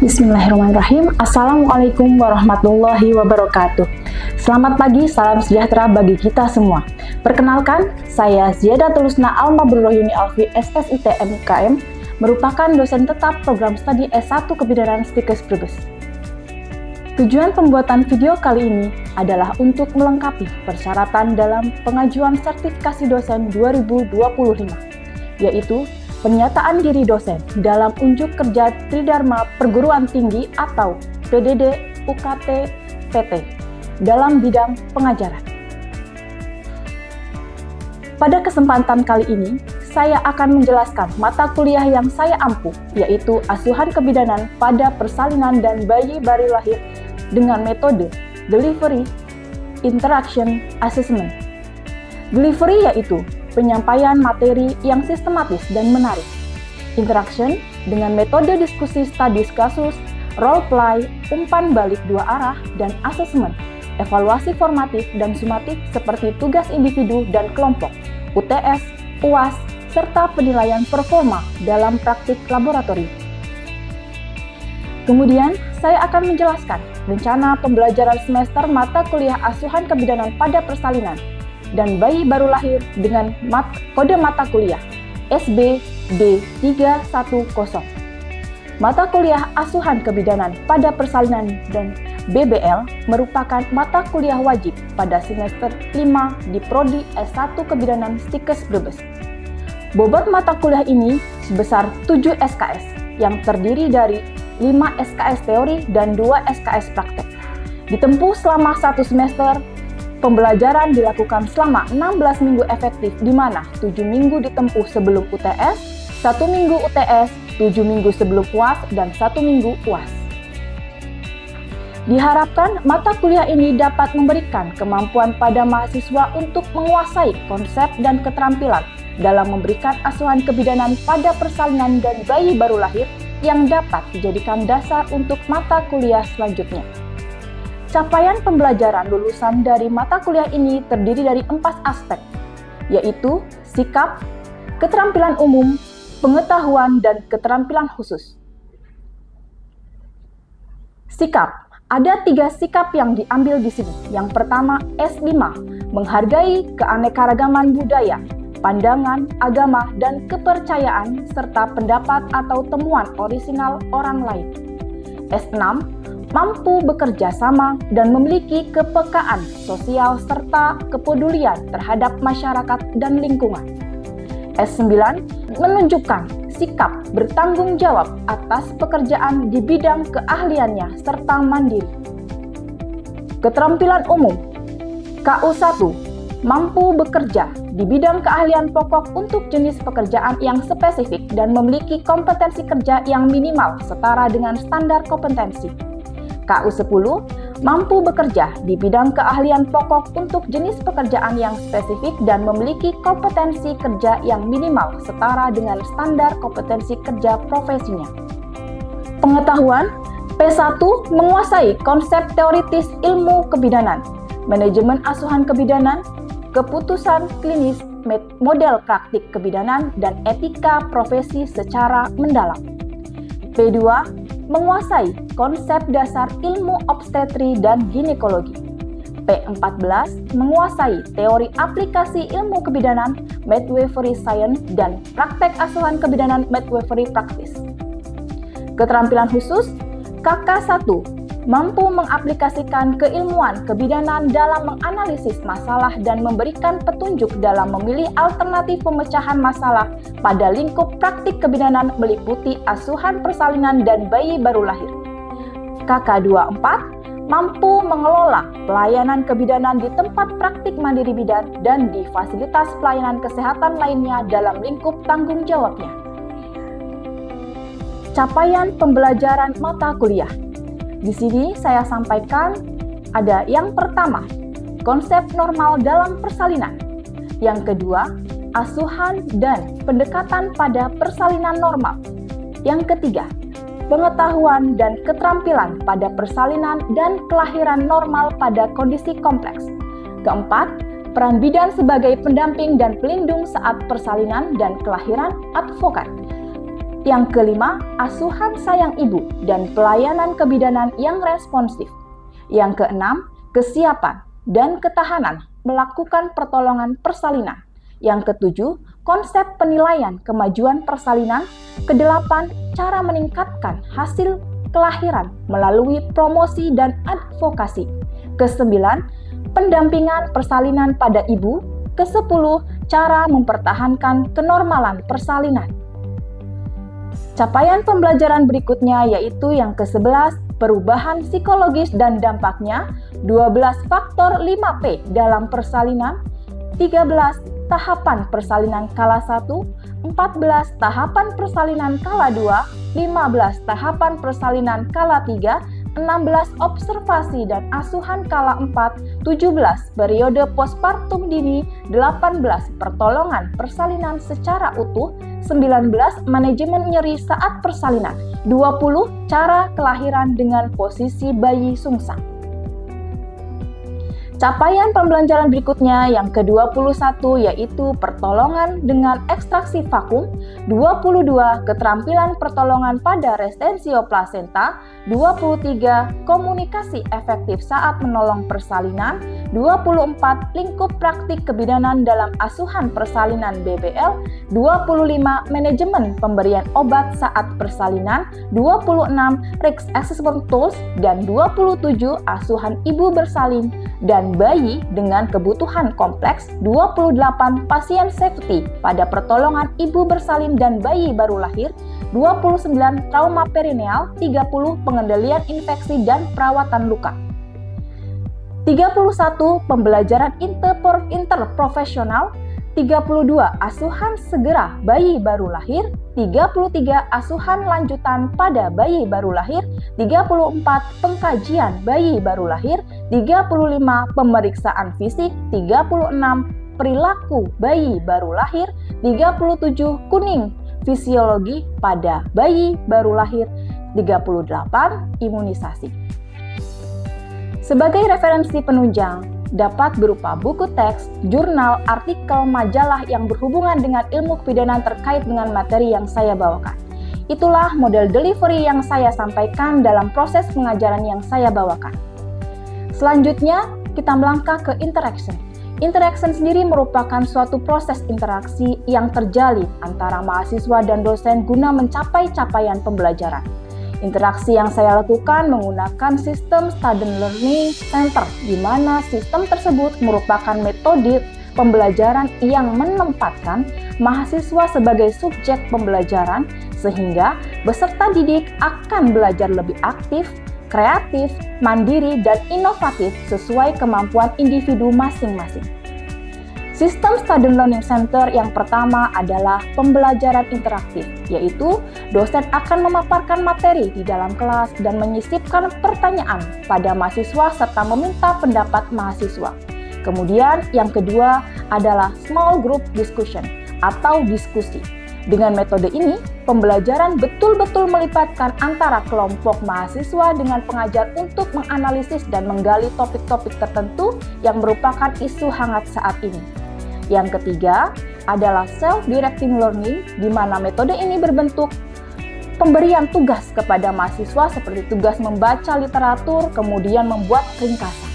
Bismillahirrahmanirrahim. Assalamualaikum warahmatullahi wabarakatuh. Selamat pagi, salam sejahtera bagi kita semua. Perkenalkan, saya Ziadatul Husna Al-Mabrurrohini Alfi, SSITM UKM, merupakan dosen tetap program studi S1 Kebidanan Stikes Brebes. Tujuan pembuatan video kali ini adalah untuk melengkapi persyaratan dalam pengajuan sertifikasi dosen 2025, yaitu pernyataan diri dosen dalam unjuk kerja Tridharma Perguruan Tinggi atau PDD UKT PT dalam bidang pengajaran. Pada kesempatan kali ini, saya akan menjelaskan mata kuliah yang saya ampuh, yaitu asuhan kebidanan pada persalinan dan bayi baru lahir dengan metode Delivery Interaction Assessment. Delivery yaitu penyampaian materi yang sistematis dan menarik. Interaction dengan metode diskusi studies kasus, role play, umpan balik dua arah, dan assessment, evaluasi formatif dan sumatif seperti tugas individu dan kelompok, UTS, UAS, serta penilaian performa dalam praktik laboratorium. Kemudian, saya akan menjelaskan rencana pembelajaran semester mata kuliah asuhan kebidanan pada persalinan dan bayi baru lahir dengan kode mata kuliah SBD310. Mata kuliah asuhan kebidanan pada persalinan dan BBL merupakan mata kuliah wajib pada semester 5 di Prodi S1 Kebidanan Stikes Brebes. Bobot mata kuliah ini sebesar 7 SKS yang terdiri dari 5 SKS teori dan 2 SKS praktek. Ditempuh selama 1 semester. Pembelajaran dilakukan selama 16 minggu efektif, di mana 7 minggu ditempuh sebelum UTS, 1 minggu UTS, 7 minggu sebelum UAS, dan 1 minggu UAS. Diharapkan mata kuliah ini dapat memberikan kemampuan pada mahasiswa untuk menguasai konsep dan keterampilan dalam memberikan asuhan kebidanan pada persalinan dan bayi baru lahir yang dapat dijadikan dasar untuk mata kuliah selanjutnya. Capaian pembelajaran lulusan dari mata kuliah ini terdiri dari 4 aspek, yaitu sikap, keterampilan umum, pengetahuan, dan keterampilan khusus. Sikap, ada 3 sikap yang diambil di sini. Yang pertama, S5, menghargai keanekaragaman budaya, pandangan, agama, dan kepercayaan, serta pendapat atau temuan orisinal orang lain. S6, mampu bekerja sama dan memiliki kepekaan sosial serta kepedulian terhadap masyarakat dan lingkungan. S9, menunjukkan sikap bertanggung jawab atas pekerjaan di bidang keahliannya serta mandiri. Keterampilan umum, KU1, mampu bekerja di bidang keahlian pokok untuk jenis pekerjaan yang spesifik dan memiliki kompetensi kerja yang minimal setara dengan standar kompetensi. KU10, mampu bekerja di bidang keahlian pokok untuk jenis pekerjaan yang spesifik dan memiliki kompetensi kerja yang minimal setara dengan standar kompetensi kerja profesinya. Pengetahuan, P1, menguasai konsep teoritis ilmu kebidanan, manajemen asuhan kebidanan, keputusan klinis, model praktik kebidanan, dan etika profesi secara mendalam. P2, menguasai konsep dasar ilmu obstetri dan ginekologi. P14, menguasai teori aplikasi ilmu kebidanan, midwifery science, dan praktek asuhan kebidanan midwifery practice. Keterampilan khusus, KK1, mampu mengaplikasikan keilmuan kebidanan dalam menganalisis masalah dan memberikan petunjuk dalam memilih alternatif pemecahan masalah pada lingkup praktik kebidanan meliputi asuhan persalinan dan bayi baru lahir. KK24, mampu mengelola pelayanan kebidanan di tempat praktik mandiri bidan dan di fasilitas pelayanan kesehatan lainnya dalam lingkup tanggung jawabnya. Capaian pembelajaran mata kuliah. Di sini saya sampaikan ada yang pertama, konsep normal dalam persalinan. Yang kedua, asuhan dan pendekatan pada persalinan normal. Yang ketiga, pengetahuan dan keterampilan pada persalinan dan kelahiran normal pada kondisi kompleks. Keempat, peran bidan sebagai pendamping dan pelindung saat persalinan dan kelahiran advokat. Yang kelima, asuhan sayang ibu dan pelayanan kebidanan yang responsif. Yang keenam, kesiapan dan ketahanan melakukan pertolongan persalinan. Yang ketujuh, konsep penilaian kemajuan persalinan. Kedelapan, cara meningkatkan hasil kelahiran melalui promosi dan advokasi. Kesembilan, pendampingan persalinan pada ibu. Kesepuluh, cara mempertahankan kenormalan persalinan. Capaian pembelajaran berikutnya yaitu yang ke-11, perubahan psikologis dan dampaknya, 12 faktor 5P dalam persalinan, 13 tahapan persalinan kala 1, 14 tahapan persalinan kala 2, 15 tahapan persalinan kala 3, 16 observasi dan asuhan kala 4, 17 periode postpartum dini, 18 pertolongan persalinan secara utuh, 19 manajemen nyeri saat persalinan, 20 cara kelahiran dengan posisi bayi sungsang. Capaian pembelajaran berikutnya yang ke-21 yaitu pertolongan dengan ekstraksi vakum, 22 keterampilan pertolongan pada retensio plasenta, 23 komunikasi efektif saat menolong persalinan, 24 lingkup praktik kebidanan dalam asuhan persalinan BBL, 25 manajemen pemberian obat saat persalinan, 26 risk assessment tools, dan 27 asuhan ibu bersalin dan bayi dengan kebutuhan kompleks, 28 pasien safety pada pertolongan ibu bersalin dan bayi baru lahir, 29 trauma perineal, 30 pengendalian infeksi dan perawatan luka. 31 pembelajaran interprofesional, 32 asuhan segera bayi baru lahir, 33 asuhan lanjutan pada bayi baru lahir, 34 pengkajian bayi baru lahir, 35 pemeriksaan fisik, 36 perilaku bayi baru lahir, 37 kuning fisiologi pada bayi baru lahir, 38 imunisasi. Sebagai referensi penunjang, dapat berupa buku teks, jurnal, artikel, majalah yang berhubungan dengan ilmu kebidanan terkait dengan materi yang saya bawakan. Itulah model delivery yang saya sampaikan dalam proses pengajaran yang saya bawakan. Selanjutnya, kita melangkah ke interaction. Interaction sendiri merupakan suatu proses interaksi yang terjalin antara mahasiswa dan dosen guna mencapai capaian pembelajaran. Interaksi yang saya lakukan menggunakan sistem Student Learning Center, di mana sistem tersebut merupakan metode pembelajaran yang menempatkan mahasiswa sebagai subjek pembelajaran, sehingga peserta didik akan belajar lebih aktif, kreatif, mandiri, dan inovatif sesuai kemampuan individu masing-masing. Sistem Student Learning Center yang pertama adalah pembelajaran interaktif, yaitu dosen akan memaparkan materi di dalam kelas dan menyisipkan pertanyaan pada mahasiswa serta meminta pendapat mahasiswa. Kemudian yang kedua adalah small group discussion atau diskusi. Dengan metode ini, pembelajaran betul-betul melibatkan antara kelompok mahasiswa dengan pengajar untuk menganalisis dan menggali topik-topik tertentu yang merupakan isu hangat saat ini. Yang ketiga adalah self-directing learning, di mana metode ini berbentuk pemberian tugas kepada mahasiswa seperti tugas membaca literatur, kemudian membuat ringkasan.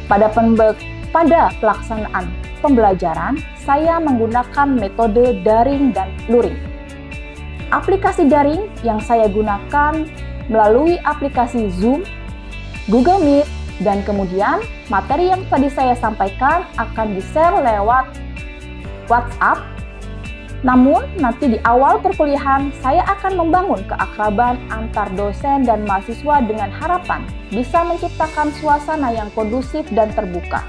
Pada pelaksanaan pembelajaran, saya menggunakan metode daring dan luring. Aplikasi daring yang saya gunakan melalui aplikasi Zoom, Google Meet, dan kemudian materi yang tadi saya sampaikan akan di-share lewat WhatsApp. Namun, nanti di awal perkuliahan saya akan membangun keakraban antar dosen dan mahasiswa dengan harapan bisa menciptakan suasana yang kondusif dan terbuka.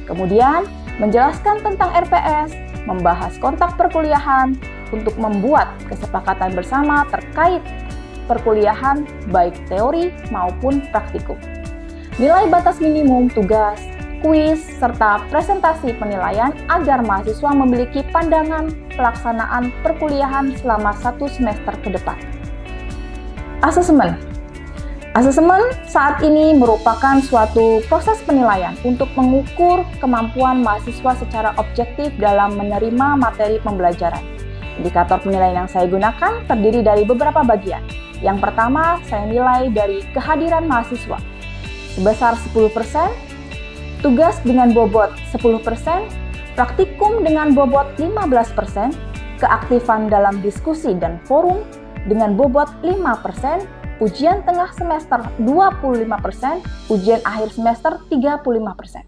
Kemudian, menjelaskan tentang RPS, membahas kontak perkuliahan untuk membuat kesepakatan bersama terkait perkuliahan baik teori maupun praktikum. Nilai batas minimum tugas, kuis, serta presentasi penilaian agar mahasiswa memiliki pandangan pelaksanaan perkuliahan selama 1 semester ke depan. Asesmen. Asesmen saat ini merupakan suatu proses penilaian untuk mengukur kemampuan mahasiswa secara objektif dalam menerima materi pembelajaran. Indikator penilaian yang saya gunakan terdiri dari beberapa bagian. Yang pertama, saya nilai dari kehadiran mahasiswa sebesar 10%, tugas dengan bobot 10%, praktikum dengan bobot 15%, keaktifan dalam diskusi dan forum dengan bobot 5%, ujian tengah semester 25%, ujian akhir semester 35%.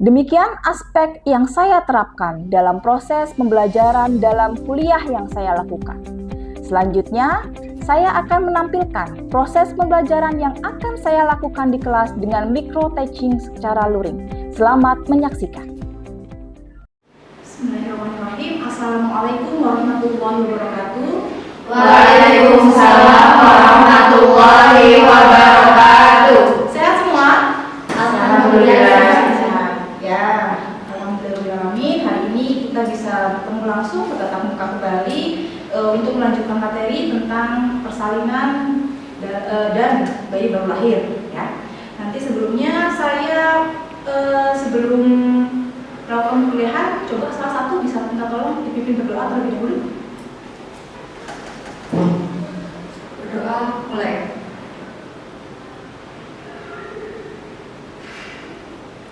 Demikian aspek yang saya terapkan dalam proses pembelajaran dalam kuliah yang saya lakukan. Selanjutnya, saya akan menampilkan proses pembelajaran yang akan saya lakukan di kelas dengan micro teaching secara luring. Selamat menyaksikan. Bismillahirrahmanirrahim. Assalamualaikum warahmatullahi wabarakatuh. Waalaikumsalam warahmatullahi wabarakatuh. Sehat semua? Alhamdulillah. Ya, alhamdulillah. Hari ini kita bisa bertemu langsung bertatap muka kembali untuk melanjutkan materi tentang persalinan dan bayi baru lahir. Ya. Nanti sebelumnya saya sebelum melakukan kuliahan, coba salah satu bisa minta tolong dipimpin berdoa terlebih dahulu. Berdoa mulai.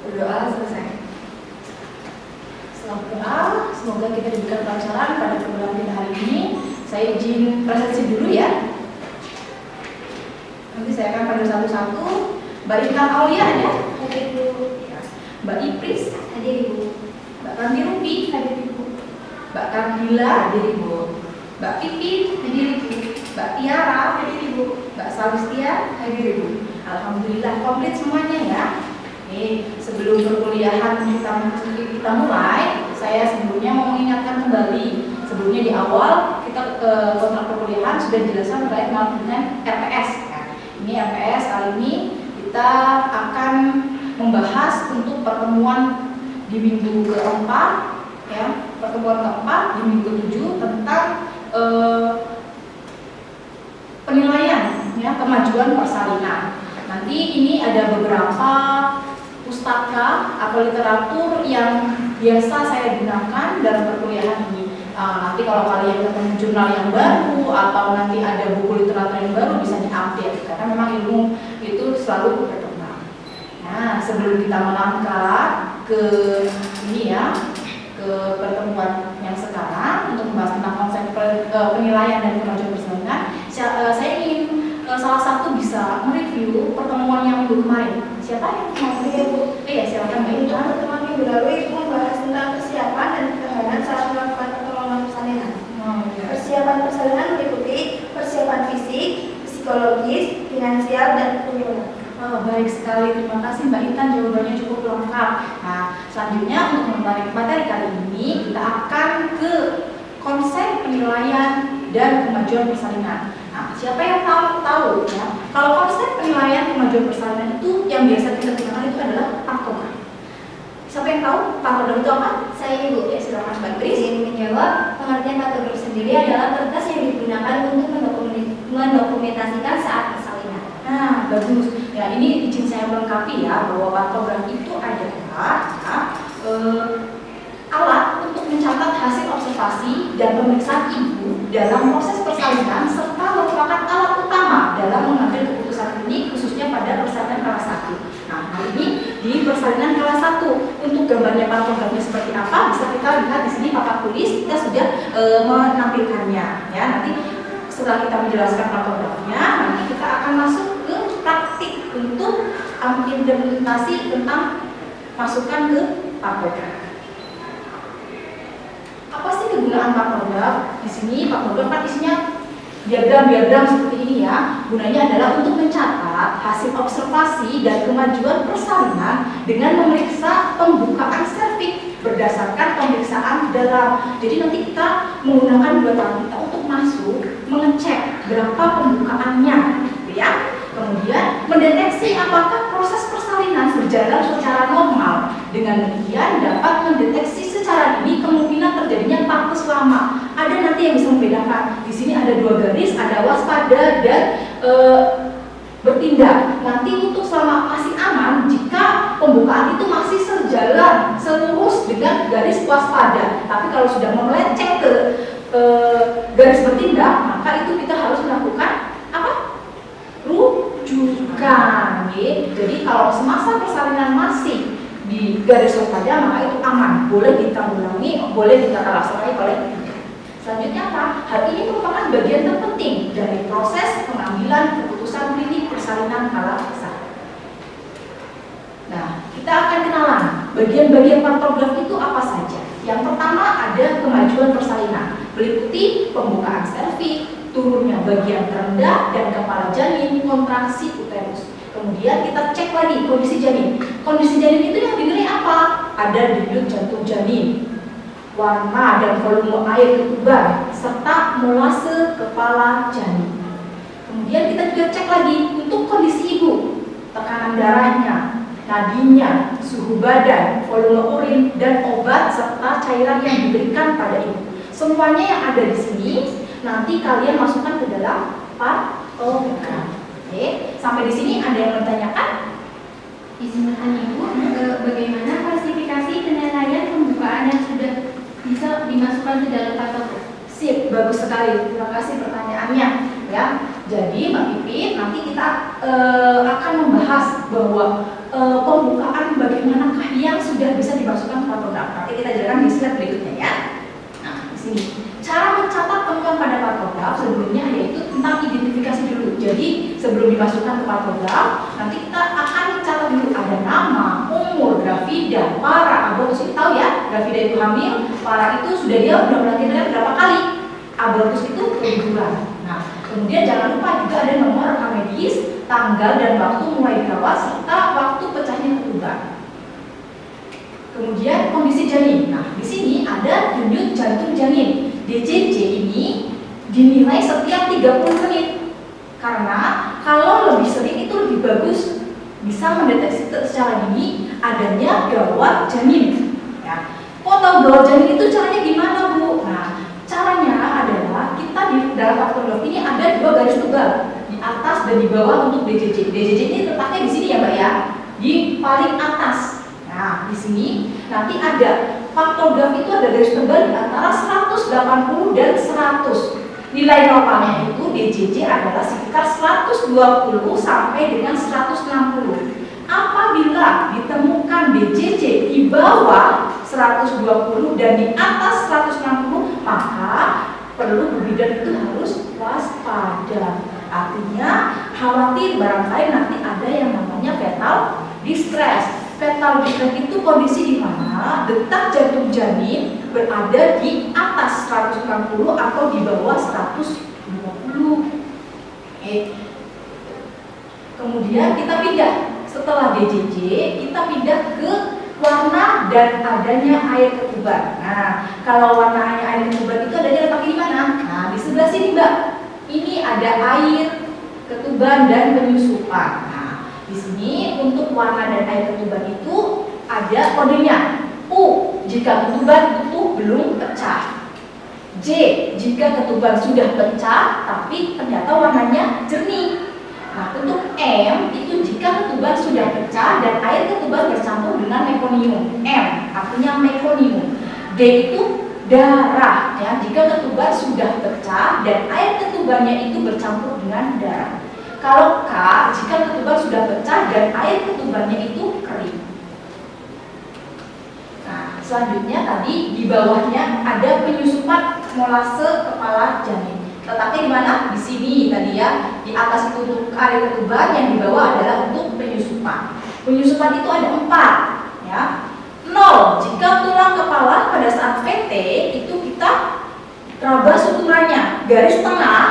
Berdoa selesai. Setelah berdoa, semoga kita diberikan kelancaran pada program kita hari ini. Saya izin presentasi dulu ya. Nanti saya akan panggil satu-satu. Mbak Intan Aulia ada? Hadir Ibu. Mbak Ipris? Hadir Ibu. Mbak Ranti Rupi? Hadir Ibu. Mbak Kardila? Hadir Ibu. Mbak Pipit? Hadir Ibu. Mbak Tiara? Hadir Ibu. Mbak Salistia? Hadir Ibu. Alhamdulillah komplit semuanya ya. Oke, sebelum perkuliahan kita mulai, saya sebelumnya mau mengingatkan kembali. Sebelumnya di awal kita kontrak perkuliahan sudah dijelaskan terkait dengan RPS. Ya. Ini RPS kali ini kita akan membahas untuk pertemuan di minggu keempat, ya, pertemuan keempat di minggu ke-7 tentang penilaian, ya, kemajuan persalinan. Nanti ini ada beberapa pustaka atau literatur yang biasa saya gunakan dalam perkuliahan ini. Nanti kalau kalian ketemu jurnal yang baru atau nanti ada buku literatur yang baru bisa diupdate karena memang ilmu itu selalu berkembang. Nah, sebelum kita melangkah ke ini ya, ke pertemuan yang sekarang untuk membahas tentang konsep penilaian dan kemajuan persalinan, saya ingin salah satu bisa mereview pertemuan yang minggu kemarin. Siapa yang mau mereview? Iya, silakan Mbak Intan. Pertemuan minggu lalu Ibu membahas tentang persiapan dan ketahanan saat melakukan pertolongan persalinan. Persiapan persalinan meliputi persiapan fisik, psikologis, finansial, dan keuangan. Oh, baik sekali, terima kasih Mbak Intan, jawabannya cukup lengkap. Nah, selanjutnya untuk materi kali ini kita akan ke konsep penilaian dan kemajuan persalinan. Nah, siapa yang tahu ya? Kalau konsep penilaian kemajuan persalinan itu yang biasa kita gunakan itu adalah patokan. Siapa yang tahu patokan itu apa? Saya Ibu. Ya, silakan Mbak Kris. Izin menjawab, pengertian patokan sendiri adalah kertas yang digunakan untuk mendokumentasikan saat persalinan. Nah, bagus. Ya, ini izin saya melengkapi ya bahwa pantograf itu adalah alat untuk mencatat hasil observasi dan pemeriksaan ibu dalam proses persalinan serta merupakan alat utama dalam mengambil keputusan klinik khususnya pada persalinan kelas 1. Nah, hari ini di persalinan kelas 1 untuk gambarnya pantografnya seperti apa bisa kita lihat di sini papan tulis kita sudah menampilkannya ya. Nanti setelah kita menjelaskan pantografnya, nanti kita akan masuk ke praktik untuk implementasi tentang masukan ke pantograf. Apa sih kegunaan pantograf? Di sini pantograf kan isinya diagram-diagram seperti ini ya. Gunanya adalah untuk mencatat hasil observasi dan kemajuan persalinan dengan memeriksa pembukaan serviks berdasarkan pemeriksaan dalam. Jadi nanti kita menggunakan dua tangan kita untuk masuk, mengecek berapa pembukaannya, gitu ya. Kemudian mendeteksi apakah proses persalinan berjalan secara normal. Dengan demikian dapat mendeteksi secara dini kemungkinan terjadinya pakus lama. Ada nanti yang bisa membedakan. Di sini ada dua garis, ada waspada dan bertindak. Nanti untuk selama masih aman jika pembukaan itu masih sejalan selurus dengan garis waspada. Tapi kalau sudah melenceng ke garis bertindak, maka itu kita harus melakukan apa? Rujukan. Jadi kalau semasa persalinan masih di garis waspada, maka itu aman, boleh ditanggulangi, boleh ditata-laksanai oleh penyidik. Selanjutnya apa? Hal ini merupakan bagian terpenting dari proses pengambilan keputusan klinik persalinan kala sah. Nah, kita akan kenalan bagian-bagian partograf itu apa saja. Yang pertama ada kemajuan persalinan, meliputi pembukaan serviks, turunnya bagian terendah dan kepala janin, kontraksi uterus. Kemudian kita cek lagi kondisi janin. Kondisi janin itu yang dinilai apa? Ada denyut jantung janin, warna dan volume air ketuban, serta molase kepala janin. Kemudian kita juga cek lagi untuk kondisi ibu, tekanan darahnya, nadinya, suhu badan, volume urin, dan obat serta cairan yang diberikan pada ibu. Semuanya yang ada di sini nanti kalian masukkan ke dalam partograf. Oke, sampai di sini ada yang bertanyakan? Izin bertanya Ibu, bagaimana klasifikasi penilaian pembukaan yang sudah bisa dimasukkan ke dalam partograf? Sip, bagus sekali. Terima kasih pertanyaannya. Ya, jadi Mbak Pipit, nanti kita akan membahas bahwa pembukaan bagaimanakah yang sudah bisa dimasukkan ke partograf. Nanti kita jelaskan di slide berikutnya ya. Nah, di sini cara mencatat temuan pada partograf sebelumnya yaitu tentang identifikasi dulu. Jadi sebelum dimasukkan ke partograf, nanti kita akan mencatat dulu ada nama, umur, grafida, para, abortus. Itu tahu ya, grafida itu hamil, para itu sudah melahirkan berapa kali, abortus itu keguguran. Nah, kemudian jangan lupa juga ada nomor rekam medis, tanggal dan waktu mulai dirawat serta waktu pecahnya ketuban. Kemudian kondisi janin. Nah, di sini ada denyut jantung janin. DJJ ini dinilai setiap 30 menit. Karena kalau lebih sering itu lebih bagus bisa mendeteksi secara dini adanya gawat janin. Ya. Kok tahu gawat janin itu caranya gimana, Bu? Nah, caranya adalah kita di dalam partograf ini ada dua garis tebal, di atas dan di bawah untuk DJJ. DJJ ini letaknya di sini ya, Mbak ya, di paling atas. Nah, di sini nanti ada partograf itu ada garis tebal di antara 180 dan 100. Nilai normalnya itu DJJ adalah sekitar 120 sampai dengan 160. Apabila ditemukan DJJ di bawah 120 dan di atas 160, maka perlu bu bidan itu harus waspada. Artinya khawatir barangkali nanti ada yang namanya fetal distress. Fetal distress itu kondisi di mana detak jantung janin berada di atas 160 atau di bawah 120. Kemudian kita pindah setelah DJJ, kita pindah ke warna dan adanya air ketuban. Nah, kalau warnanya air ketuban itu adanya letaknya di mana? Nah, di sebelah sini, Mbak. Ini ada air ketuban dan penyusupan. Nah, di sini untuk warna dan air ketuban itu ada kodenya. U jika ketuban itu belum pecah. J jika ketuban sudah pecah tapi ternyata warnanya jernih. Nah, untuk M itu jika ketuban sudah pecah dan air ketuban bercampur dengan mekonium. M artinya mekonium. D itu darah ya, jika ketuban sudah pecah dan air ketubannya itu bercampur dengan darah. Kalau K jika ketuban sudah pecah dan air ketubannya itu kering. Nah, selanjutnya tadi di bawahnya ada penyusupan molase kepala janin. Letaknya di mana? Di sini tadi ya. Di atas itu untuk air ketuban, yang di bawah adalah untuk penyusupan. Penyusupan itu ada 4 ya. 0 jika tulang kepala pada saat VT itu kita raba suturannya. Garis tengah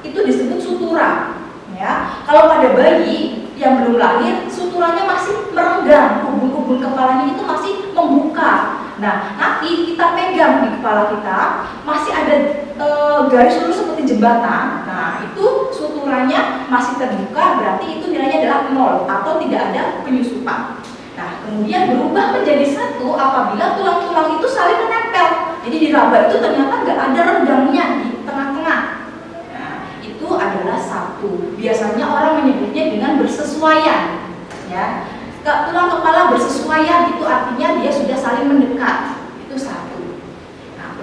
itu disebut sutura ya. Kalau pada bayi yang belum lahir, suturannya masih merenggang, kubun-kubun kepalanya itu masih membuka. Nah, nanti kita pegang di kepala kita, masih ada garis lurus seperti jembatan. Nah, itu suturannya masih terbuka, berarti itu nilainya adalah 0 atau tidak ada penyusupan. Nah, kemudian berubah menjadi 1 apabila tulang-tulang itu saling menempel. Jadi di raba itu ternyata nggak ada renggangnya di tengah-tengah. Nah, itu adalah 1. Biasanya orang menyebutnya dengan bersesuaian. Ya, tulang kepala bersesuaian itu artinya dia sudah saling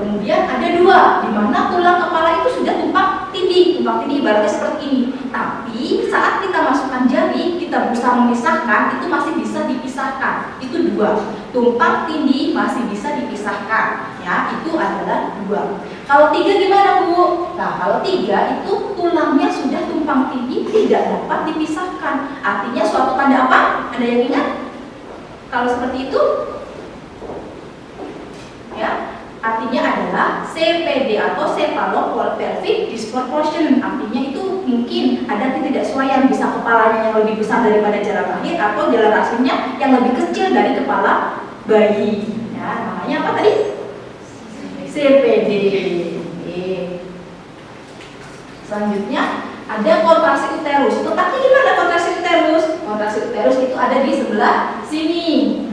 Kemudian ada 2, di mana tulang kepala itu sudah tumpang tindih. Tumpang tindih ibaratnya seperti ini. Tapi saat kita masukkan jari, kita berusaha memisahkan, itu masih bisa dipisahkan. Itu 2. Tumpang tindih masih bisa dipisahkan. Ya, itu adalah 2. Kalau 3 gimana, Bu? Nah, kalau 3 itu tulangnya sudah tumpang tindih, tidak dapat dipisahkan. Artinya suatu tanda apa? Ada yang ingat? Kalau seperti itu, ya, artinya adalah CPD atau cephalopelvic disproportion. Artinya itu mungkin ada ketidaksesuaian, bisa kepalanya yang lebih besar daripada jalan lahir atau jalan aslinya yang lebih kecil dari kepala bayi. Ya, namanya apa tadi? CPD. Selanjutnya ada kontraksi uterus. Letaknya gimana kontraksi uterus? Kontraksi uterus itu ada di sebelah sini,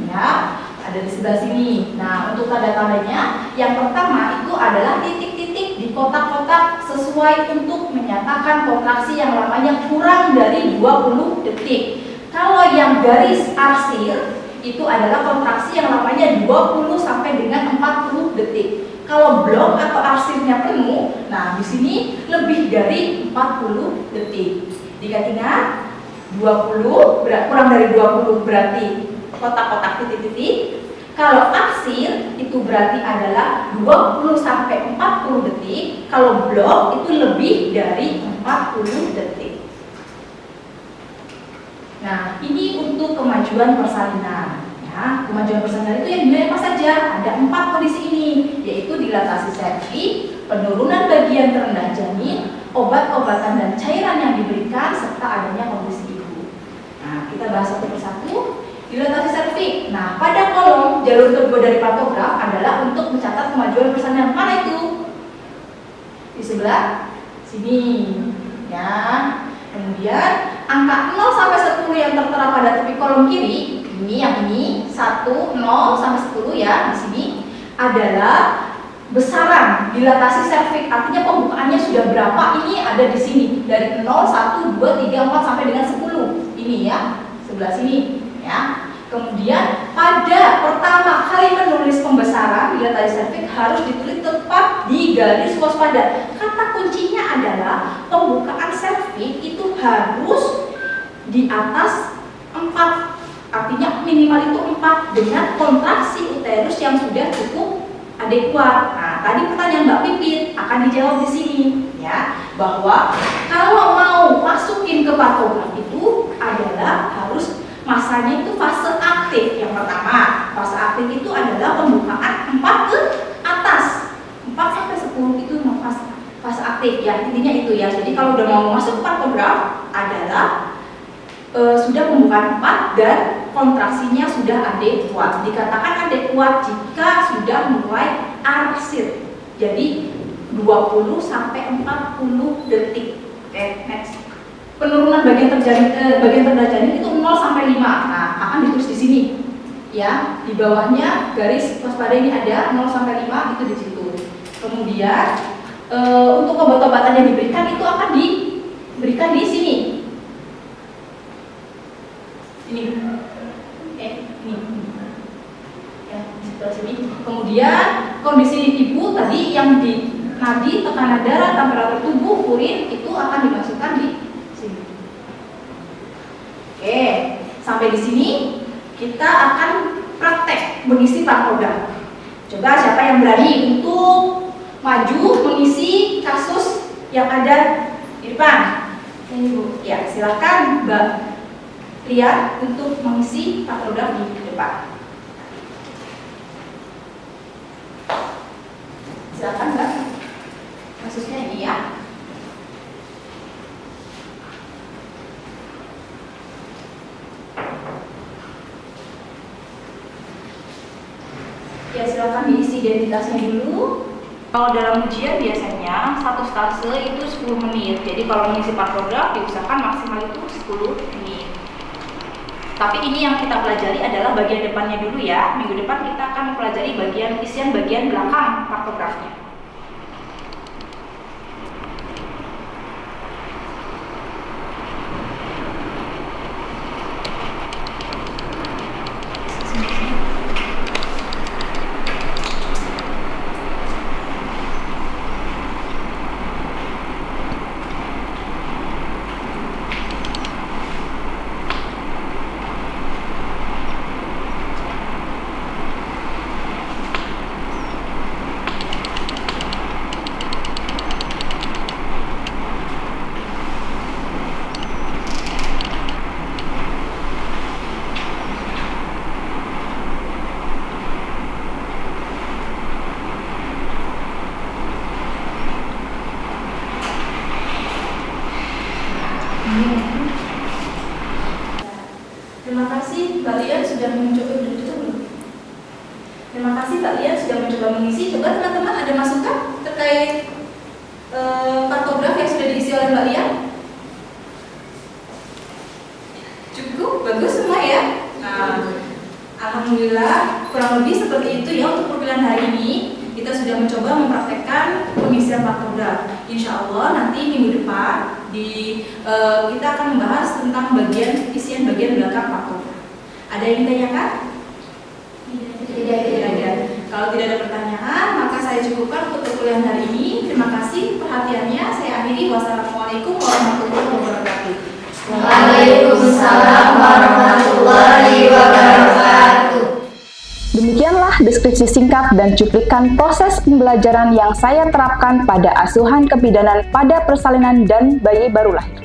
ya. Ada di sebelah sini. Nah, untuk tanda-tandanya, yang pertama itu adalah titik-titik di kotak-kotak sesuai untuk menyatakan kontraksi yang lamanya kurang dari 20 detik. Kalau yang garis arsir itu adalah kontraksi yang lamanya 20 sampai dengan 40 detik. Kalau blok atau arsirnya penuh, nah di sini lebih dari 40 detik. Diingat, 20 kurang dari 20 berarti kotak-kotak titik-titik. Kalau arsir itu berarti adalah 20 sampai 40 detik. Kalau blok itu lebih dari 40 detik. Nah, ini untuk kemajuan persalinan. Ya, kemajuan persalinan itu yang dinilai apa saja? Ada 4 kondisi ini, yaitu dilatasi serviks, penurunan bagian terendah janin, obat-obatan dan cairan yang diberikan, serta adanya kondisi ibu. Nah, kita bahas satu persatu. Dilatasi serviks. Nah, pada kolom jalur kedua dari pantograf adalah untuk mencatat kemajuan persalinan. Mana itu? Di sebelah sini, ya. Kemudian angka 0 sampai 10 yang tertera pada tepi kolom kiri, yang ini 1, 0 sampai 10 ya, di sini adalah besaran dilatasi serviks. Artinya pembukaannya sudah berapa? Ini ada di sini dari 0, 1, 2, 3, 4 sampai dengan 10. Ini ya, sebelah sini. Ya. Kemudian pada pertama kali menulis pembesaran dilatasi serviks harus ditulis tepat di garis waspada. Kata kuncinya adalah pembukaan serviks itu harus di atas 4. Artinya minimal itu 4 dengan kontraksi uterus yang sudah cukup adekuat. Nah, tadi pertanyaan Mbak Pipit akan dijawab di sini ya, bahwa kalau mau masukin ke pantograf itu adalah harus masanya itu fase aktif. Yang pertama, fase aktif itu adalah pembukaan 4 ke atas. 4 sampai 10 itu fase aktif ya, intinya itu ya. Jadi kalau udah mau masuk pantograf adalah sudah pembukaan 4 dan kontraksinya sudah adekuat. Dikatakan adekuat jika sudah mulai arsir. Jadi 20 sampai 40 detik. Oke, next. Penurunan bagian terendah janin itu 0 sampai 5. Nah, akan ditulis di sini. Ya, di bawahnya garis waspada ini ada 0 sampai 5 itu di situ. Kemudian untuk obat-obatan yang diberikan itu akan diberikan di sini. Ini. Ini. Ya, di sebelah sini. Kemudian kondisi ibu tadi yang di nadi, tekanan darah, temperatur tubuh, urin itu akan dimasukkan di sini. Oke, sampai di sini kita akan praktek mengisi pantograf. Coba siapa yang berani untuk maju mengisi kasus yang ada di depan? Ini Bu. Ya, silakan Mbak Lia untuk mengisi pantograf di depan. Silakan Mbak. Kasusnya ini ya. Ya, silakan diisi identitasnya dulu. Kalau dalam ujian biasanya satu stase itu 10 menit. Jadi kalau mengisi pantograf diusahakan maksimal itu 10 menit. Tapi ini yang kita pelajari adalah bagian depannya dulu ya. Minggu depan kita akan mempelajari isian bagian belakang pantografnya. sudah mengisi. Coba teman-teman ada masukan terkait kartograf yang sudah diisi oleh Mbak Lia? Cukup, bagus semua ya. Nah, alhamdulillah kurang lebih seperti itu ya untuk perkuliahan hari ini. Kita sudah mencoba mempraktekkan pengisian kartograf. Insya Allah nanti minggu depan kita akan membahas tentang isian bagian belakang kartograf. Ada yang ditanyakan? Tidak ada. Kalau tidak ada pertanyaan, maka saya cukupkan untuk perkuliahan hari ini. Terima kasih perhatiannya. Saya akhiri. Wassalamualaikum warahmatullahi wabarakatuh. Waalaikumsalam warahmatullahi wabarakatuh. Demikianlah deskripsi singkat dan cuplikan proses pembelajaran yang saya terapkan pada asuhan kebidanan pada persalinan dan bayi baru lahir.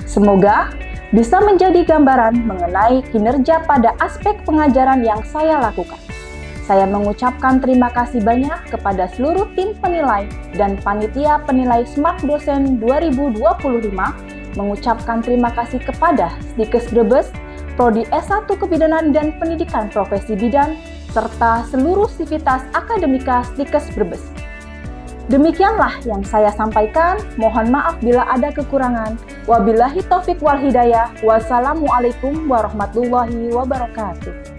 Semoga bisa menjadi gambaran mengenai kinerja pada aspek pengajaran yang saya lakukan. Saya mengucapkan terima kasih banyak kepada seluruh tim penilai dan panitia penilai Smart Dosen 2025, mengucapkan terima kasih kepada Stikes Brebes, Prodi S1 Kebidanan dan Pendidikan Profesi Bidan, serta seluruh sivitas akademika Stikes Brebes. Demikianlah yang saya sampaikan, mohon maaf bila ada kekurangan. Wabillahi taufik wal hidayah, wassalamualaikum warahmatullahi wabarakatuh.